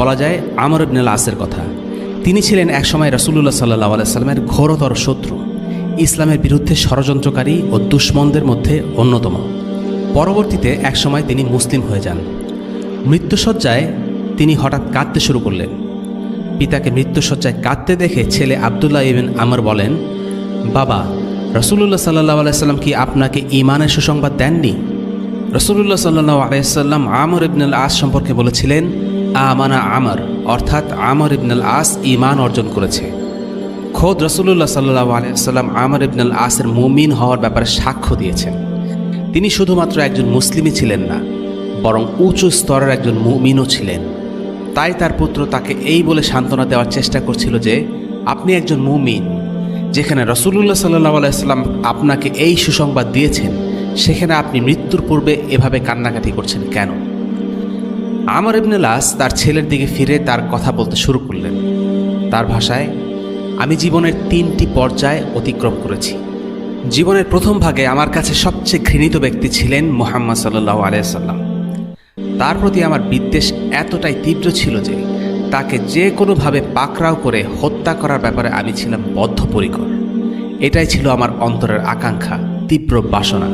বলা যায় আমর ইবনে আল আসের কথা। তিনি ছিলেন একসময় রাসূলুল্লাহ সাল্লাল্লাহু আলাইহি সাল্লামের ঘোরতর শত্রু, ইসলামের বিরুদ্ধে ষড়যন্ত্রকারী ও দুশমনদের মধ্যে অন্যতম। পরবর্তীতে একসময় তিনি মুসলিম হয়ে যান। মৃত্যুশয্যায় তিনি হঠাৎ কাঁদতে শুরু করলেন। পিতাকে মৃত্যুশয্যায় কাঁদতে দেখে ছেলে আবদুল্লাহ ইবন আমর বলেন, বাবা, রাসূলুল্লাহ সাল্লাল্লাহু আলাইহি সাল্লাম কি আপনাকে ঈমানের সুসংবাদ দেননি? রাসূলুল্লাহ সাল্লাল্লাহু আলাইহি সাল্লাম আমর ইবনে আল আস সম্পর্কে বলেছিলেন, আমানা আমর, অর্থাৎ আমর ইবনে আল আস ঈমান অর্জন করেছে। খোদ রাসূলুল্লাহ সাল্লাল্লাহু আলাইহি সাল্লাম আমর ইবনে আল আসের মুমিন হওয়ার ব্যাপারে সাক্ষ্য দিয়েছেন। তিনি শুধুমাত্র একজন মুসলিমই ছিলেন না, বরং উঁচু স্তরের একজন মুমিনও ছিলেন। তাই তার পুত্র তাকে এই বলে সান্ত্বনা দেওয়ার চেষ্টা করছিল যে আপনি একজন মুমিন। যেখানে রাসূলুল্লাহ সাল্লাল্লাহু আলাইহি সাল্লাম আপনাকে এই সুসংবাদ দিয়েছেন, সেখানে আপনি মৃত্যুর পূর্বে এভাবে কান্নাকাটি করছেন কেন? আমর ইবনে আল আস তার ছেলের দিকে ফিরে তার কথা বলতে শুরু করলেন। তার ভাষায়, আমি জীবনের 3টি পর্যায় অতিক্রম করেছি। জীবনের প্রথম ভাগে আমার কাছে সবচেয়ে ঘৃণিত ব্যক্তি ছিলেন মুহাম্মদ সাল্লাল্লাহু আলাইহি সাল্লাম। তার প্রতি আমার বিদ্বেষ এতটাই তীব্র ছিল যে তাকে যে কোনোভাবে পাকড়াও করে হত্যা করার ব্যাপারে আমি ছিলাম বদ্ধপরিকর। এটাই ছিল আমার অন্তরের আকাঙ্ক্ষা, তীব্র বাসনা।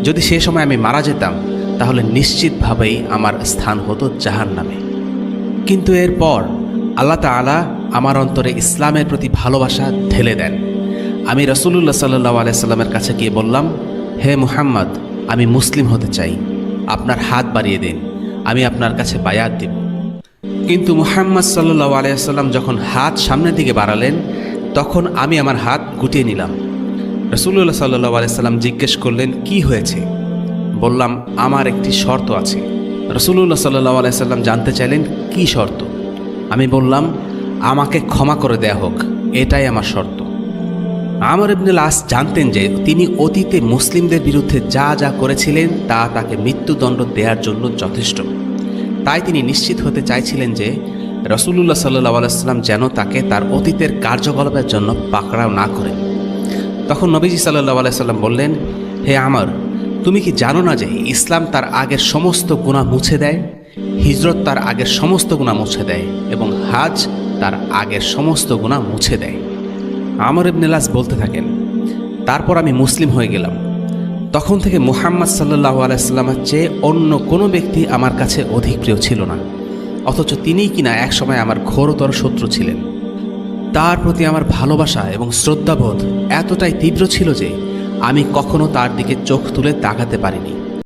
যদি সে সময় আমি মারা যেতাম, তাহলে নিশ্চিতভাবেই আমার স্থান হতো জাহান্নামে। কিন্তু এরপর আল্লাহ তাআলা আমার অন্তরে ইসলামের প্রতি ভালোবাসা ঢেলে দেন। আমি রাসূলুল্লাহ সাল্লাল্লাহু আলাইহি সাল্লামের কাছে গিয়ে বললাম, হে মুহাম্মদ, আমি মুসলিম হতে চাই, আপনার হাত বাড়িয়ে দিন, আমি আপনার কাছে বায়াত দিব। কিন্তু মুহাম্মদ সাল্লাল্লাহু আলাইহি সাল্লাম যখন হাত সামনের দিকে বাড়ালেন, তখন আমি আমার হাত গুটিয়ে নিলাম। রাসূলুল্লাহ সাল্লাল্লাহু আলাইহি সাল্লাম জিজ্ঞেস করলেন, কি হয়েছে? বললাম, আমার একটি শর্ত আছে। রাসূলুল্লাহ সাল্লাল্লাহু আলাইহি সাল্লাম জানতে চাইলেন, কি শর্ত? আমি বললাম, আমাকে ক্ষমা করে দেয়া হোক, এটাই আমার শর্ত। আমর ইবনে আল আস জানতেন যে তিনি অতীতে মুসলিমদের বিরুদ্ধে যা যা করেছিলেন তা তাকে মৃত্যুদণ্ড দেওয়ার জন্য যথেষ্ট। তাই তিনি নিশ্চিত হতে চাইছিলেন যে রাসূলুল্লাহ সাল্লাল্লাহু আলাইহি সাল্লাম যেন তাকে তার অতীতের কার্যকলাপের জন্য পাকড়াও না করেন। তখন নবীজি সাল্লাল্লাহু আলাইহি সাল্লাম বললেন, হে আমর, তুমি কি জানো না যে ইসলাম তার আগের সমস্ত গুনাহ মুছে দেয়, হিজরত তার আগের সমস্ত গুনাহ মুছে দেয় এবং হাজ তার আগের সমস্ত গুনাহ মুছে দেয়। আমর ইবনে আল আস বলতে থাকেন, তারপর আমি মুসলিম হয়ে গেলাম। তখন থেকে মুহাম্মদ সাল্লাল্লাহু আলাইহি সাল্লামের চেয়ে অন্য কোনো ব্যক্তি আমার কাছে অধিক প্রিয় ছিল না, অথচ তিনিই কিনা একসময় আমার ঘোরতর শত্রু ছিলেন। তার প্রতি আমার ভালোবাসা এবং শ্রদ্ধাবোধ এতটাই তীব্র ছিল যে আমি কখনো তার দিকে চোখ তুলে তাকাতে পারিনি।